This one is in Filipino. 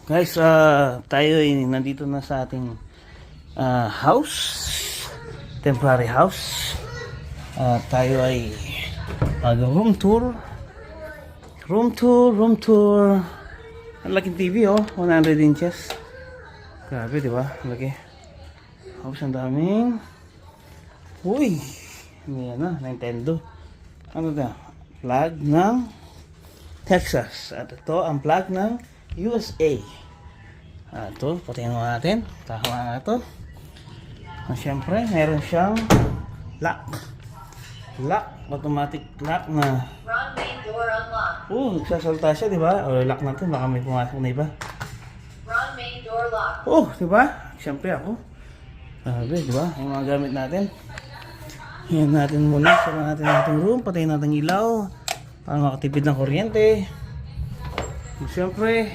Guys, tayo ay nandito na sa ating house, temporary house. Tayo ay room tour. Ang laking TV, 100 inches. Grabe, di ba? Laki. House, ang daming. Uy, yan na, Nintendo. Ano na? Plug ng Texas. At ito ang plug ng USA. Ito, patayin mo natin. Tama na ito. Siyempre, meron siyang lock. Automatic lock na. Front main door unlocked. Nagsasalta siya, di ba? O, lock natin, baka may pumasok na iba. Front main door locked. Di ba? Siyempre ako. Di ba? Ang mga gamit natin. Yan natin muna. Sara natin ating room. Patayin natin ilaw. Para makatipid ng kuryente. Siyempre,